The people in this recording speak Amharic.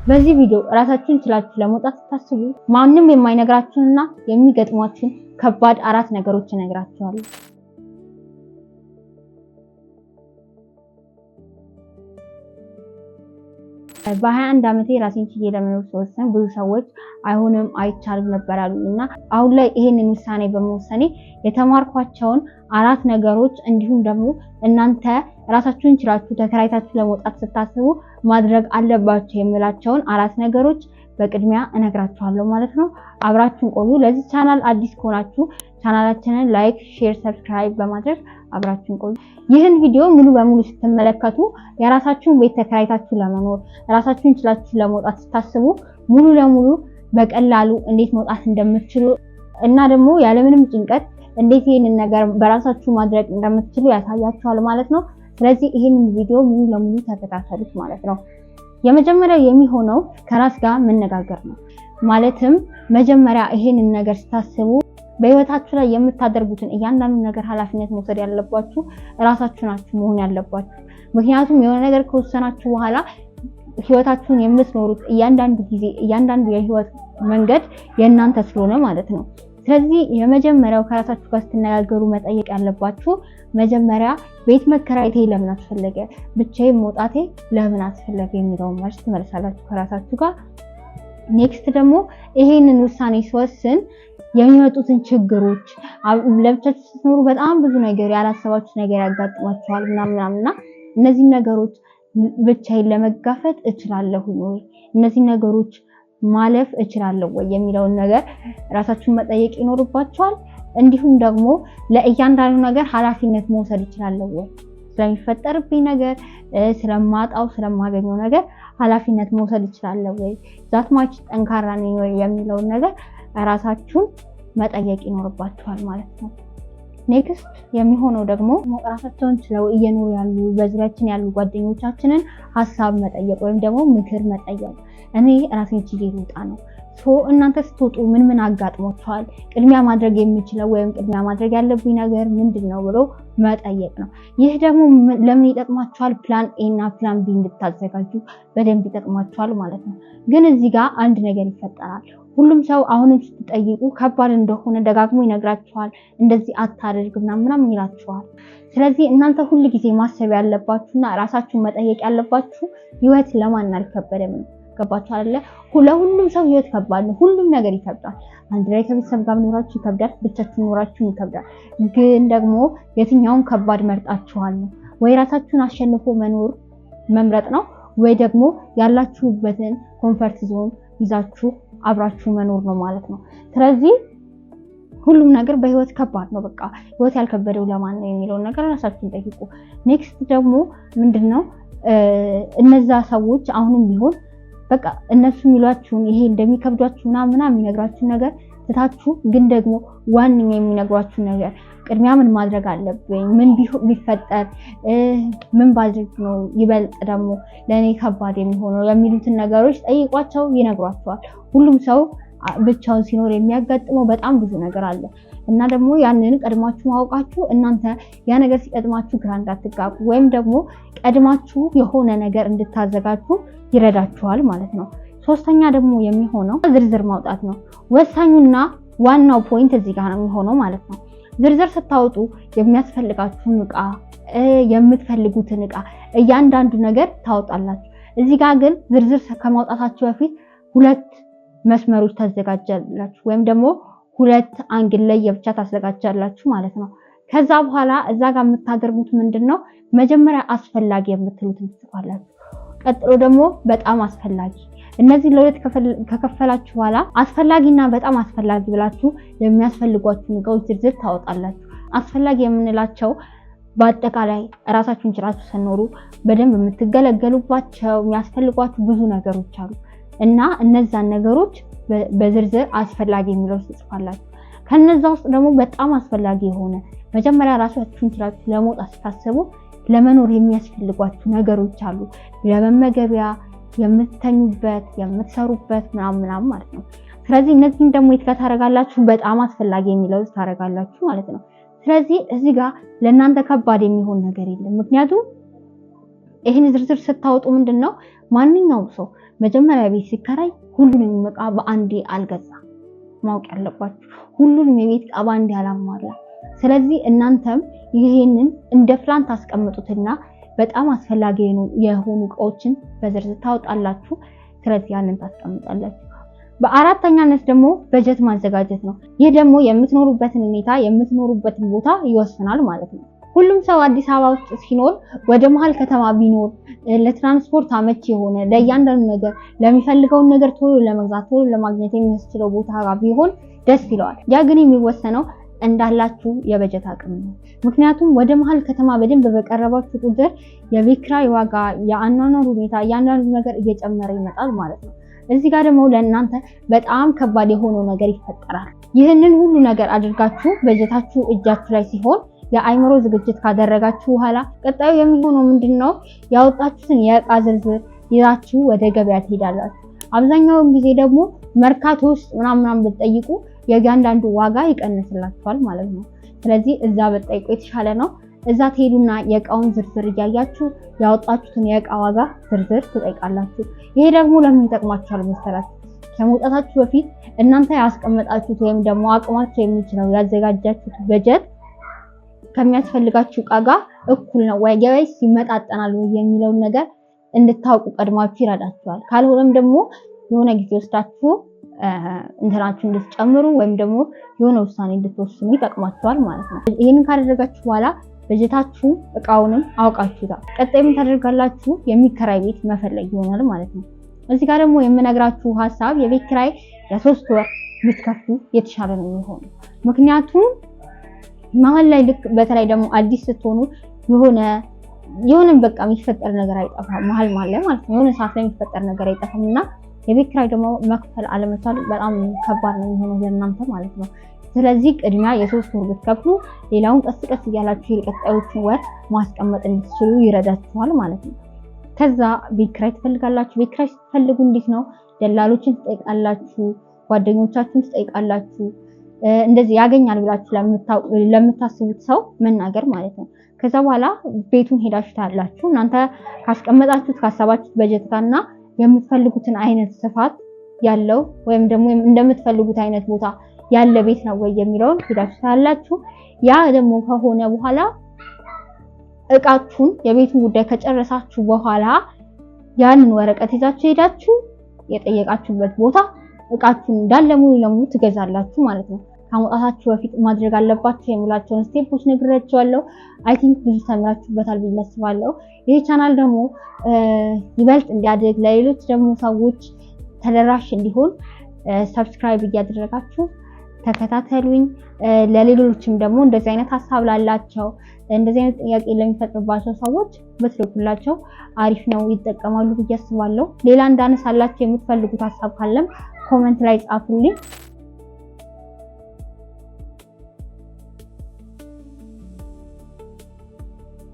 በዚህ ቪዲዮ ራሳችሁን ችላችሁ ለመውጣት ስታስቡ ማንንም የማይነግራችሁንና የሚገጥሟችሁን ከባድ 4 ነገሮች እነግራችኋለሁ። በ21 ዓመቴ ራሴን ችዬ ለመኖር ስወስን ብዙ ሰዎች አይሆንም አይቻልም ነበር ያሉኝና አሁን ላይ ይሄንን ውሳኔ በመወሰኔ የተማርኳቸውን 4 ነገሮች እንዲሁም ደግሞ እናንተ ራሳችሁን ችላችሁ ተከራይታችሁ ለመውጣት ስታስቡ ማድረግ አለባችሁ የምላቸውን 4 ነገሮች በቅድሚያ እነግራችኋለሁ ማለት ነው። አብራችሁን ቆዩ። ለዚህ ቻናል አዲስ ከሆናችሁ ቻናላችንን ላይክ፣ ሼር፣ ሰብስክራይብ በማድረግ አብራችሁን ቆዩ። ይህን ቪዲዮ ሙሉ በሙሉ ስትመለከቱ የራሳችሁን ቤት ተከራይታችሁ ለመኖር ራሳችሁን ችላችሁ ለመውጣት ስታስቡ ሙሉ ለሙሉ በቀላሉ እንዴት መውጣት እንደምትችሉ እና ደግሞ ያለምንም ጭንቀት እንዴት ይሄንን ነገር በራሳችሁ ማድረግ እንደምትችሉ ያሳያችኋል ማለት ነው። ስለዚህ ይሄንን ቪዲዮ ሙሉ ለሙሉ ተከታተሉት ማለት ነው። የመጀመሪያው የሚሆነው ከራስ ጋር መነጋገር ነው። ማለትም መጀመሪያ ይሄንን ነገር ስታስቡ በህይወታችሁ ላይ የምታደርጉትን እያንዳንዱ ነገር ኃላፊነት መውሰድ ያለባችሁ ራሳችሁ ናችሁ መሆን ያለባችሁ። ምክንያቱም የሆነ ነገር ከወሰናችሁ በኋላ ህይወታችሁን የምትኖሩት እያንዳንዱ ጊዜ እያንዳንዱ የህይወት መንገድ የእናንተ ስለሆነ ማለት ነው። ስለዚህ የመጀመሪያው ከራሳችሁ ጋር ስትነጋገሩ መጠየቅ ያለባችሁ መጀመሪያ ቤት መከራየቴ ለምን አስፈለገ፣ ብቻዬን መውጣቴ ለምን አስፈለገ የሚለውን መልስ ትመልሳላችሁ ከራሳችሁ ጋር። ኔክስት ደግሞ ይሄንን ውሳኔ ሲወስን የሚመጡትን ችግሮች ለብቻችሁ ስትኖሩ በጣም ብዙ ነገር ያላሰባችሁ ነገር ያጋጥማችኋል ምናምንና እነዚህ ነገሮች ብቻዬን ለመጋፈጥ እችላለሁ ወይ፣ እነዚህ ነገሮች ማለፍ እችላለሁ ወይ የሚለውን ነገር ራሳችሁን መጠየቅ ይኖርባችኋል። እንዲሁም ደግሞ ለእያንዳንዱ ነገር ኃላፊነት መውሰድ እችላለሁ ወይ፣ ስለሚፈጠርብኝ ነገር፣ ስለማጣው ስለማገኘው ነገር ኃላፊነት መውሰድ እችላለሁ ወይ፣ ዛትማች ጠንካራ ነኝ ወይ የሚለውን ነገር ራሳችሁን መጠየቅ ይኖርባችኋል ማለት ነው። ኔክስት የሚሆነው ደግሞ ራሳቸውን ችለው እየኖሩ ያሉ በዙሪያችን ያሉ ጓደኞቻችንን ሀሳብ መጠየቅ ወይም ደግሞ ምክር መጠየቅ። እኔ ራሴን ችዬ ልውጣ ነው፣ እናንተ ስትወጡ ምን አጋጥሟችኋል፣ ቅድሚያ ማድረግ የምችለው ወይም ቅድሚያ ማድረግ ያለብኝ ነገር ምንድነው ብሎ መጠየቅ ነው። ይህ ደግሞ ለምን ይጠቅማችኋል? ፕላን ኤ እና ፕላን ቢ እንድታዘጋጁ በደንብ ይጠቅማችኋል ማለት ነው። ግን እዚህ ጋር አንድ ነገር ይፈጠራል። ሁሉም ሰው አሁንም ስትጠይቁ ከባድ እንደሆነ ደጋግሞ ይነግራችኋል። እንደዚህ አታደርግ ምናምን ይላችኋል። ስለዚህ እናንተ ሁሉ ጊዜ ማሰብ ያለባችሁና ራሳችሁን መጠየቅ ያለባችሁ ህይወት ለማን አልከበደም ነው። ገባችሁ አይደለ? ለሁሉም ሰው ህይወት ከባድ ነው። ሁሉም ነገር ይከብዳል። አንድ ላይ ከቤተሰብ ጋር ኖራችሁ ይከብዳል፣ ብቻችሁን ኖራችሁ ይከብዳል። ግን ደግሞ የትኛውን ከባድ መርጣችኋል ነው? ወይ ራሳችሁን አሸንፎ መኖር መምረጥ ነው፣ ወይ ደግሞ ያላችሁበትን ኮምፈርት ዞን ይዛችሁ አብራችሁ መኖር ነው ማለት ነው። ስለዚህ ሁሉም ነገር በህይወት ከባድ ነው። በቃ ህይወት ያልከበደው ለማን ነው የሚለውን ነገር ራሳችሁን ጠይቁ። ኔክስት ደግሞ ምንድነው እነዛ ሰዎች አሁንም ቢሆን በቃ እነሱ የሚሏችሁን ይሄ እንደሚከብዷችሁ ምናምን የሚነግራችሁ ነገር ትታችሁ ግን ደግሞ ዋንኛ የሚነግሯችሁ ነገር ቅድሚያ ምን ማድረግ አለብኝ፣ ምን ቢፈጠር ምን ባድርግ ነው ይበልጥ ደግሞ ለኔ ከባድ የሚሆነው የሚሉትን ነገሮች ጠይቋቸው፣ ይነግሯቸዋል። ሁሉም ሰው ብቻውን ሲኖር የሚያጋጥመው በጣም ብዙ ነገር አለ እና ደግሞ ያንን ቀድማችሁ ማወቃችሁ እናንተ ያ ነገር ሲቀድማችሁ ግራ እንዳትጋቡ ወይም ደግሞ ቀድማችሁ የሆነ ነገር እንድታዘጋጁ ይረዳችኋል ማለት ነው። ሶስተኛ ደግሞ የሚሆነው ዝርዝር ማውጣት ነው። ወሳኙና ዋናው ፖይንት እዚህ ጋር ነው የሚሆነው ማለት ነው። ዝርዝር ስታወጡ የሚያስፈልጋችሁን ዕቃ፣ የምትፈልጉትን ዕቃ እያንዳንዱ ነገር ታወጣላችሁ። እዚህ ጋር ግን ዝርዝር ከማውጣታችሁ በፊት 2 መስመሮች ታዘጋጃላችሁ ወይም ደግሞ 2 አንግል ላይ የብቻ ታዘጋጃላችሁ ማለት ነው። ከዛ በኋላ እዛ ጋር የምታደርጉት ምንድነው መጀመሪያ አስፈላጊ የምትሉትን ትጽፋላችሁ። ቀጥሎ ደግሞ በጣም አስፈላጊ። እነዚህ ለሁለት ከከፈላችሁ በኋላ አስፈላጊና በጣም አስፈላጊ ብላችሁ የሚያስፈልጓችሁ ነገሮች ዝርዝር ታወጣላችሁ። አስፈላጊ የምንላቸው በአጠቃላይ ራሳችሁን ችላችሁ ስትኖሩ በደንብ የምትገለገሉባቸው የሚያስፈልጓችሁ ብዙ ነገሮች አሉ እና እነዛን ነገሮች በዝርዝር አስፈላጊ የሚለው ትጽፋላችሁ። ከነዛ ውስጥ ደግሞ በጣም አስፈላጊ የሆነ መጀመሪያ ራሳችሁን ችላችሁ ለመውጣት ስታስቡ ለመኖር የሚያስፈልጓችሁ ነገሮች አሉ። ለመመገቢያ፣ የምትተኙበት፣ የምትሰሩበት ምናምን ማለት ነው። ስለዚህ እነዚህን ደግሞ ታደርጋላችሁ በጣም አስፈላጊ የሚለው ታደርጋላችሁ ማለት ነው። ስለዚህ እዚህ ጋር ለእናንተ ከባድ የሚሆን ነገር የለም። ምክንያቱም ይሄን ዝርዝር ስታወጡ ምንድነው ማንኛውም ሰው መጀመሪያ ቤት ሲከራይ ሁሉንም ዕቃ በአንዴ አልገዛም። ማወቅ ያለባችሁ ሁሉንም የቤት ዕቃ በአንዴ አላሟላ። ስለዚህ እናንተም ይሄንን እንደ ፕላን ታስቀምጡትና በጣም አስፈላጊ የሆኑ ዕቃዎችን በዝርዝር ታወጣላችሁ። ስለዚህ ያንን ታስቀምጣላችሁ። በአራተኛነት ደግሞ በጀት ማዘጋጀት ነው። ይህ ደግሞ የምትኖሩበትን ሁኔታ የምትኖሩበትን ቦታ ይወስናል ማለት ነው። ሁሉም ሰው አዲስ አበባ ውስጥ ሲኖር ወደ መሀል ከተማ ቢኖር ለትራንስፖርት አመቺ የሆነ ለእያንዳንዱ ነገር ለሚፈልገውን ነገር ቶሎ ለመግዛት ቶሎ ለማግኘት የሚያስችለው ቦታ ቢሆን ደስ ይለዋል። ያ ግን የሚወሰነው እንዳላችሁ የበጀት አቅም ነው። ምክንያቱም ወደ መሀል ከተማ በደንብ በቀረባችሁ ቁጥር የቤት ኪራይ ዋጋ፣ የአኗኗር ሁኔታ፣ እያንዳንዱ ነገር እየጨመረ ይመጣል ማለት ነው። እዚህ ጋር ደግሞ ለእናንተ በጣም ከባድ የሆነው ነገር ይፈጠራል። ይህንን ሁሉ ነገር አድርጋችሁ በጀታችሁ እጃችሁ ላይ ሲሆን የአይምሮ ዝግጅት ካደረጋችሁ በኋላ ቀጣዩ የሚሆነው ምንድነው? ያወጣችሁትን የዕቃ ዝርዝር ይዛችሁ ወደ ገበያ ትሄዳላችሁ። አብዛኛውን ጊዜ ደግሞ መርካቶ ውስጥ ምናምን ብትጠይቁ የእያንዳንዱ ዋጋ ይቀንስላችኋል ማለት ነው። ስለዚህ እዛ ብትጠይቁ የተሻለ ነው። እዛ ትሄዱና የዕቃውን ዝርዝር እያያችሁ ያወጣችሁትን የዕቃ ዋጋ ዝርዝር ትጠይቃላችሁ። ይሄ ደግሞ ለምን ይጠቅማችኋል መሰላችሁ? ከመውጣታችሁ በፊት እናንተ ያስቀመጣችሁት ወይም ደግሞ አቅማችሁ የሚችለው ያዘጋጃችሁት በጀት ከሚያስፈልጋችሁ ዕቃ ጋር እኩል ነው ወይስ ይመጣጠናል ወይ የሚለውን ነገር እንድታውቁ ቀድማችሁ ይረዳችኋል። ካልሆነም ደግሞ የሆነ ጊዜ ወስዳችሁ እንትናችሁ እንድትጨምሩ ወይም ደግሞ የሆነ ውሳኔ እንድትወስኑ ይጠቅማችኋል ማለት ነው። ይሄንን ካደረጋችሁ በኋላ በጀታችሁ ዕቃውንም አውቃችሁታል። ቀጣይ ምን ታደርጋላችሁ? የሚከራይ ቤት መፈለግ ይሆናል ማለት ነው። እዚህ ጋር ደግሞ የምነግራችሁ ሐሳብ የቤት ኪራይ የ3 ወር ብትከፍሉ የተሻለ ነው የሚሆነው። ምክንያቱም መሀል ላይ ልክ በተለይ ደግሞ አዲስ ስትሆኑ የሆነ በቃ የሚፈጠር ነገር አይጠፋም። መሀል ላይ ማለት ነው የሆነ ሰዓት ላይ የሚፈጠር ነገር አይጠፋምና የቤት ኪራይ ደግሞ መክፈል አለመቻል በጣም ከባድ ነው የሚሆነው ለእናንተ ማለት ነው። ስለዚህ ቅድሚያ የ3 ወር ብትከፍሉ ሌላውን ቀስ ቀስ እያላችሁ የቀጣዮቹን ወር ማስቀመጥ እንድትችሉ ይረዳችኋል ማለት ነው። ከዛ ቤት ኪራይ ትፈልጋላችሁ። ቤት ኪራይ ስትፈልጉ እንዴት ነው? ደላሎችን ትጠይቃላችሁ፣ ጓደኞቻችሁን ትጠይቃላችሁ። እንደዚህ ያገኛል ብላችሁ ለምታስቡት ሰው መናገር ማለት ነው። ከዛ በኋላ ቤቱን ሄዳችሁ ታያላችሁ። እናንተ ካስቀመጣችሁት ካሰባችሁት በጀት ጋርና የምትፈልጉትን አይነት ስፋት ያለው ወይም ደግሞ እንደምትፈልጉት አይነት ቦታ ያለ ቤት ነው ወይ የሚለውን ሄዳችሁ ታያላችሁ። ያ ደግሞ ከሆነ በኋላ ዕቃችሁን የቤቱን ጉዳይ ከጨረሳችሁ በኋላ ያንን ወረቀት ይዛችሁ ሄዳችሁ የጠየቃችሁበት ቦታ ዕቃችሁን እንዳለ ሙሉ ለሙሉ ትገዛላችሁ ማለት ነው። ከመውጣታችሁ በፊት ማድረግ አለባችሁ የሚላቸውን ስቴፖች ነግሬያችኋለሁ። አይ ቲንክ ብዙ ተምራችሁበታል ብዬ አስባለሁ። ይህ ቻናል ደግሞ ይበልጥ እንዲያድግ ለሌሎች ደግሞ ሰዎች ተደራሽ እንዲሆን ሰብስክራይብ እያደረጋችሁ ተከታተሉኝ። ለሌሎችም ደግሞ እንደዚህ አይነት ሐሳብ ላላቸው እንደዚህ አይነት ጥያቄ ለሚፈጥሩባቸው ሰዎች ብትልኩላቸው አሪፍ ነው፣ ይጠቀማሉ ብዬ አስባለሁ። ሌላ እንዳነሳላችሁ የምትፈልጉት ሐሳብ ካለም ኮሜንት ላይ ጻፉልኝ።